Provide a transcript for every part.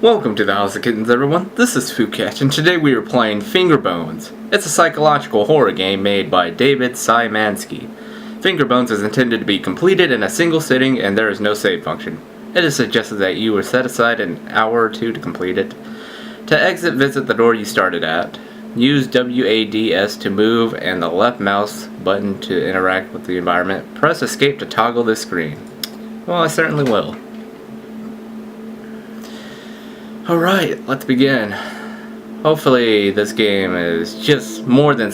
Welcome to the House of Kittens, everyone. This is Fucatch, and today we are playing Fingerbones. It's a psychological horror game made by David Szymanski. Fingerbones is intended to be completed in a single sitting, and there is no save function. It is suggested that you will set aside an hour or two to complete it. To exit, visit the door you started at. Use WADS to move and the left mouse button to interact with the environment. Press escape to toggle this screen. Well, I certainly will. Alright, let's begin. Hopefully this game is just more than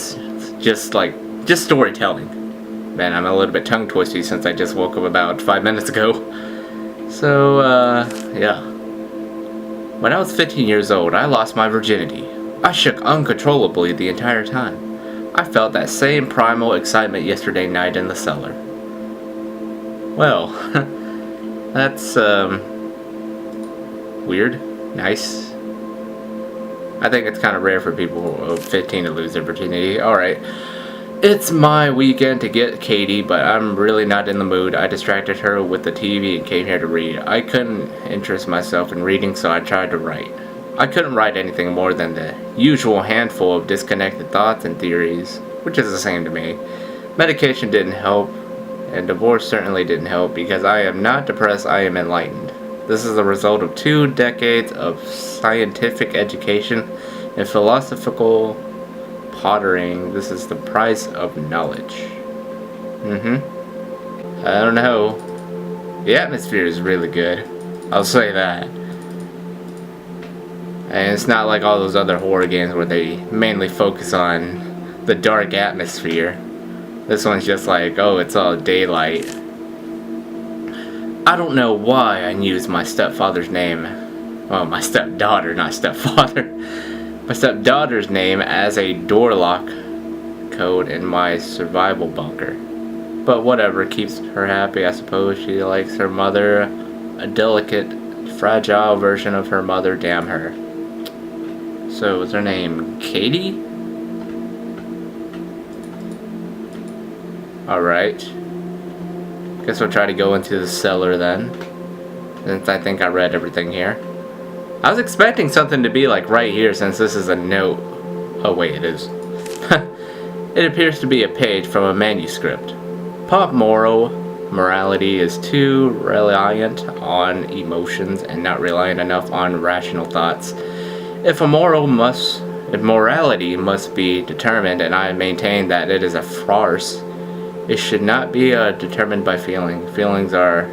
just storytelling. Man, I'm a little bit tongue twisty since I just woke up about 5 minutes ago. So, yeah. When I was 15 years old, I lost my virginity. I shook uncontrollably the entire time. I felt that same primal excitement yesterday night in the cellar. Well, that's, weird. Nice. I think it's kind of rare for people of 15 to lose their virginity. Alright. It's my weekend to get Katie, but I'm really not in the mood. I distracted her with the TV and came here to read. I couldn't interest myself in reading, so I tried to write. I couldn't write anything more than the usual handful of disconnected thoughts and theories, which is the same to me. Medication didn't help, and divorce certainly didn't help, because I am not depressed, I am enlightened. This is the result of 2 decades of scientific education and philosophical pottering. This is the price of knowledge. I don't know. The atmosphere is really good. I'll say that. And it's not like all those other horror games where they mainly focus on the dark atmosphere. This one's just like, oh, it's all daylight. I don't know why I used my stepfather's name. Well, my stepdaughter, not stepfather. My stepdaughter's name as a door lock code in my survival bunker. But whatever, keeps her happy, I suppose. She likes her mother. A delicate, fragile version of her mother, damn her. So, is her name Katie? Alright. Guess we'll try to go into the cellar then, since I think I read everything here. I was expecting something to be like right here, since this is a note. Oh wait, it is. It appears to be a page from a manuscript. Pop morality is too reliant on emotions and not reliant enough on rational thoughts. If morality must be determined, and I maintain that it is a farce, it should not be determined by feeling. Feelings are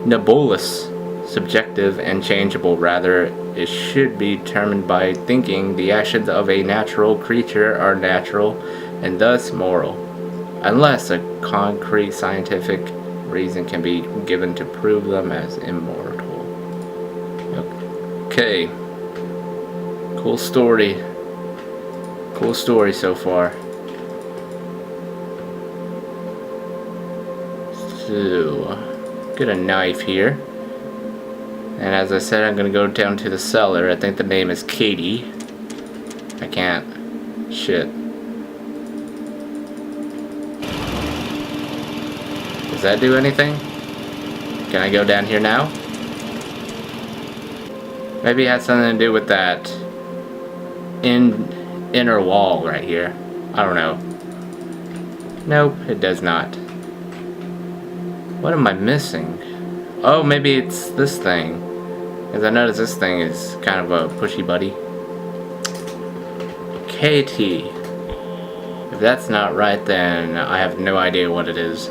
nebulous, subjective, and changeable. Rather, it should be determined by thinking. The actions of a natural creature are natural, and thus moral, unless a concrete scientific reason can be given to prove them as immortal. Okay. Cool story. Cool story so far. So, get a knife here. And as I said, I'm going to go down to the cellar. I think the name is Katie. I can't. Shit. Does that do anything? Can I go down here now? Maybe it has something to do with that inner wall right here. I don't know. Nope, it does not. What am I missing? Oh, maybe it's this thing. Because I noticed this thing is kind of a pushy buddy. KT. If that's not right, then I have no idea what it is.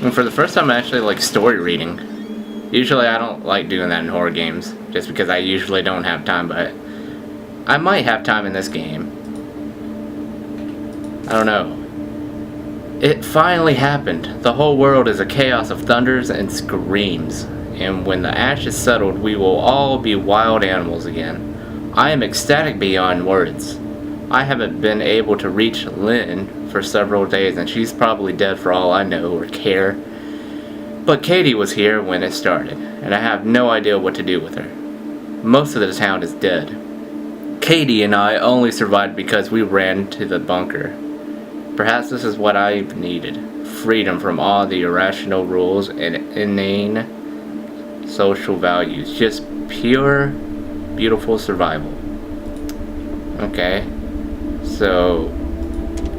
And for the first time, I actually like story reading. Usually I don't like doing that in horror games, just because I usually don't have time, but I might have time in this game. I don't know. It finally happened. The whole world is a chaos of thunders and screams. And when the ash is settled, we will all be wild animals again. I am ecstatic beyond words. I haven't been able to reach Lynn for several days, and she's probably dead for all I know or care. But Katie was here when it started, and I have no idea what to do with her. Most of the town is dead. Katie and I only survived because we ran to the bunker. Perhaps this is what I've needed. freedom from all the irrational rules and inane social values. Just pure, beautiful survival. Okay. So,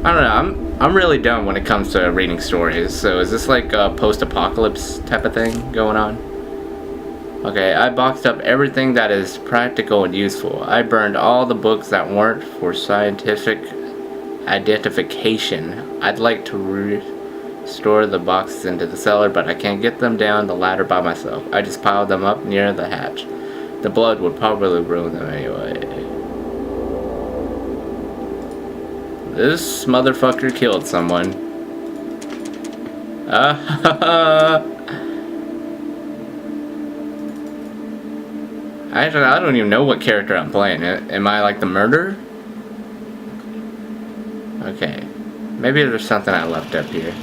I don't know, I'm really dumb when it comes to reading stories. So is this like a post-apocalypse type of thing going on? Okay, I boxed up everything that is practical and useful. I burned all the books that weren't for scientific identification. I'd like to restore the boxes into the cellar, but I can't get them down the ladder by myself. I just piled them up near the hatch. The blood would probably ruin them anyway. This motherfucker killed someone. Actually, I don't even know what character I'm playing. Am I like the murderer? Okay. Maybe there's something I left up here.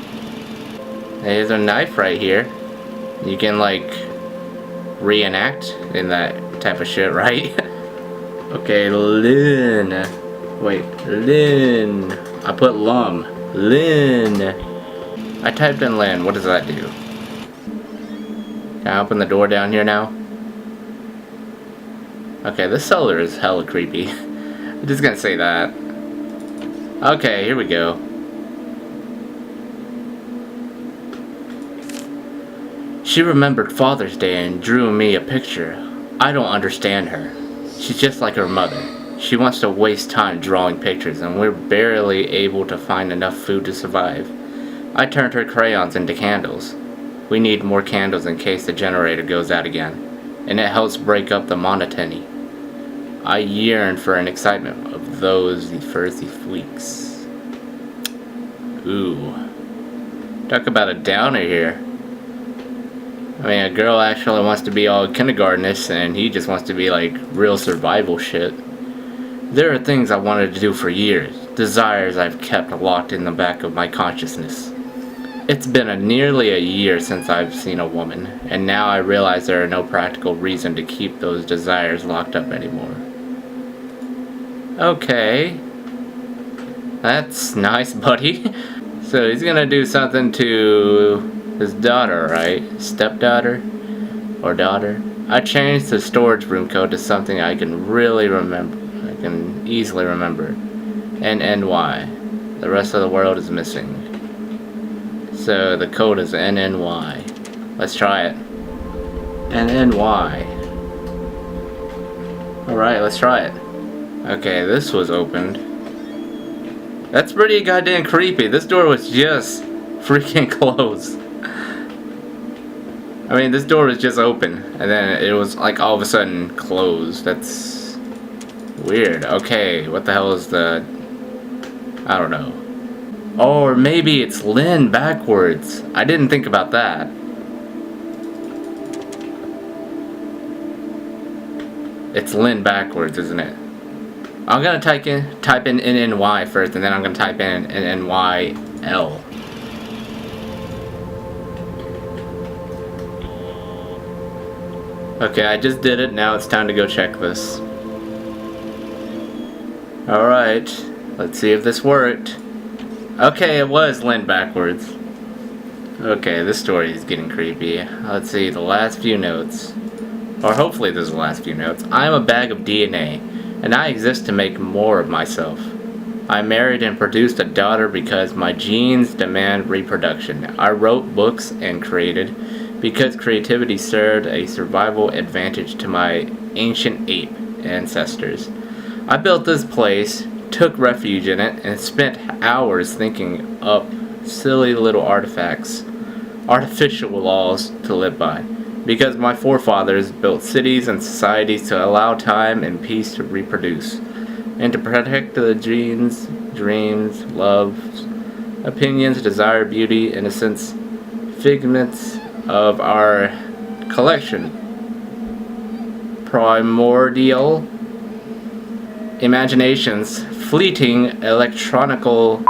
There's a knife right here. You can like reenact in that type of shit, right? Okay, Lynn. Wait, Lynn. I put Lum. Lynn. I typed in Lynn. What does that do? Can I open the door down here now? Okay, this cellar is hella creepy. I'm just gonna say that. Okay, here we go. She remembered Father's Day and drew me a picture. I don't understand her. She's just like her mother. She wants to waste time drawing pictures, and we're barely able to find enough food to survive. I turned her crayons into candles. We need more candles in case the generator goes out again, and it helps break up the monotony. I yearn for an excitement of those first weeks. Ooh. Talk about a downer here. I mean, a girl actually wants to be all kindergartenish, and he just wants to be like real survival shit. There are things I wanted to do for years, desires I've kept locked in the back of my consciousness. It's been nearly a year since I've seen a woman, and now I realize there are no practical reason to keep those desires locked up anymore. Okay. That's nice, buddy. So he's gonna do something to his daughter, right? Stepdaughter? Or daughter? I changed the storage room code to something I can really remember. I can easily remember. NNY. The rest of the world is missing. So the code is NNY. Let's try it. NNY. Alright, let's try it. Okay, this was opened. That's pretty goddamn creepy. This door was just freaking closed. I mean, this door was just open, and then it was like all of a sudden closed. That's weird. Okay, what the hell is the... I don't know. Or maybe it's Lynn backwards. I didn't think about that. It's Lynn backwards, isn't it? I'm gonna type in NNY first, and then I'm gonna type in NNYL. Okay, I just did it. Now it's time to go check this. Alright, let's see if this worked. Okay, it was Lynn backwards. Okay, this story is getting creepy. Let's see, the last few notes. Or hopefully this is the last few notes. I am a bag of DNA, and I exist to make more of myself. I married and produced a daughter because my genes demand reproduction. I wrote books and created because creativity served a survival advantage to my ancient ape ancestors. I built this place, took refuge in it, and spent hours thinking up silly little artifacts, artificial laws to live by. Because my forefathers built cities and societies to allow time and peace to reproduce, and to protect the genes, dreams, loves, opinions, desire, beauty, innocence, figments of our collection. Primordial imaginations, fleeting electrical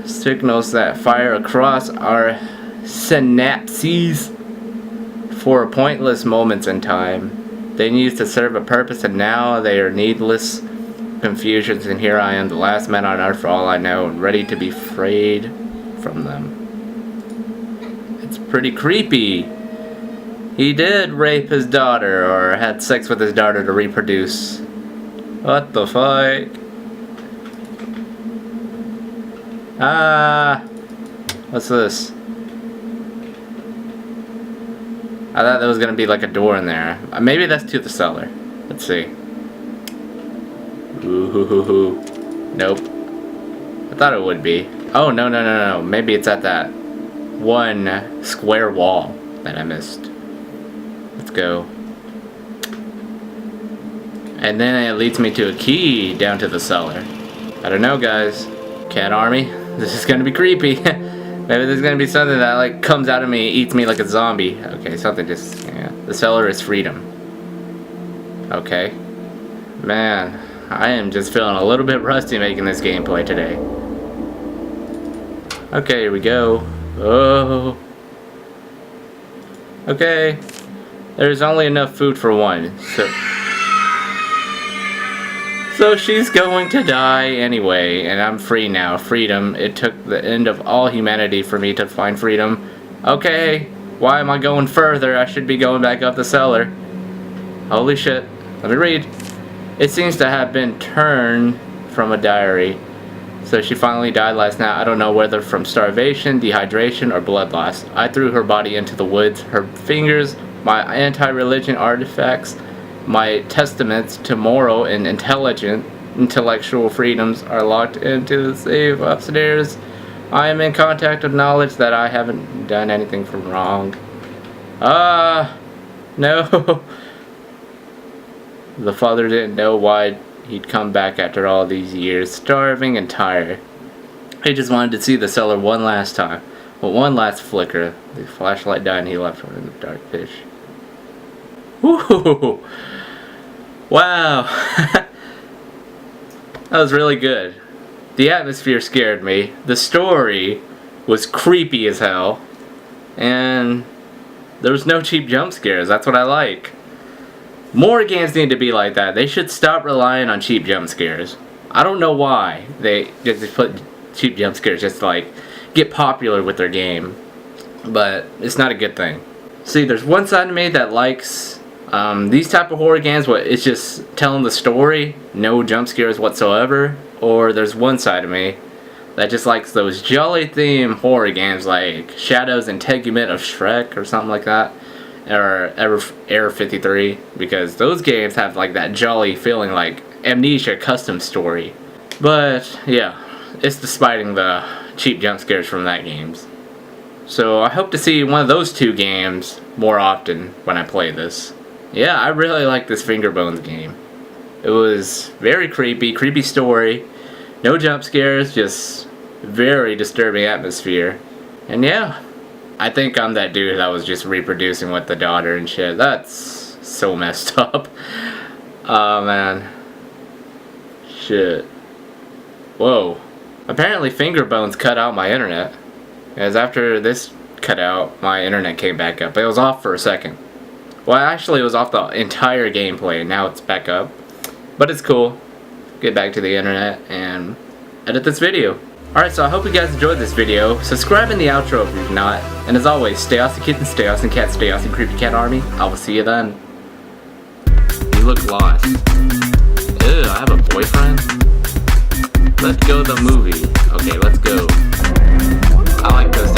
signals that fire across our synapses for pointless moments in time. They used to serve a purpose, and now they are needless confusions, and here I am, the last man on earth for all I know, and ready to be frayed from them. It's pretty creepy. He did rape his daughter or had sex with his daughter to reproduce. What the fuck? What's this? I thought there was gonna be like a door in there. Maybe that's to the cellar. Let's see. Ooh. Nope. I thought it would be. Oh, no. Maybe it's at that one square wall that I missed. Let's go. And then it leads me to a key down to the cellar. I don't know, guys. Cat army. This is gonna be creepy. Maybe there's gonna be something that like comes out of me, eats me like a zombie. Okay, something just, yeah. The cellar is freedom. Okay. Man, I am just feeling a little bit rusty making this gameplay today. Okay, here we go. Oh. Okay. There's only enough food for one, so she's going to die anyway, and I'm free now. Freedom. It took the end of all humanity for me to find freedom. Okay, why am I going further? I should be going back up the cellar. Holy shit. Let me read. It seems to have been turned from a diary. So she finally died last night. I don't know whether from starvation, dehydration, or blood loss. I threw her body into the woods. Her fingers, my anti-religion artifacts, my testaments to moral and intellectual freedoms are locked into the safe upstairs. I am in contact with knowledge that I haven't done anything from wrong. No. The father didn't know why he'd come back after all these years, starving and tired. He just wanted to see the cellar one last time. With one last flicker, the flashlight died and he left her in the dark fish. Woo! Wow. That was really good. The atmosphere scared me. The story was creepy as hell. And there was no cheap jump scares. That's what I like. More games need to be like that. They should stop relying on cheap jump scares. I don't know why they just put cheap jump scares just to like get popular with their game. But it's not a good thing. See, there's one side of me that likes these type of horror games where it's just telling the story, no jump scares whatsoever. Or there's one side of me that just likes those jolly theme horror games like Shadows and Tegument of Shrek or something like that. Or Error 53, because those games have like that jolly feeling like Amnesia custom story. But yeah, it's despiting the cheap jump scares from that games. So I hope to see one of those two games more often when I play this. Yeah, I really like this Fingerbones game. It was very creepy story, no jump scares, just very disturbing atmosphere. And yeah, I think I'm that dude that was just reproducing with the daughter and shit. That's so messed up. Oh man. Shit. Whoa. Apparently Fingerbones cut out my internet. As after this cut out, my internet came back up. It was off for a second. Well, actually it was off the entire gameplay, and now it's back up. But it's cool. Get back to the internet and edit this video. Alright, so I hope you guys enjoyed this video. Subscribe in the outro if you've not. And as always, stay awesome kittens, stay awesome cats, stay awesome creepy cat army. I will see you then. You look lost. Ew, I have a boyfriend? Let's go to the movie. Okay, let's go. I like this.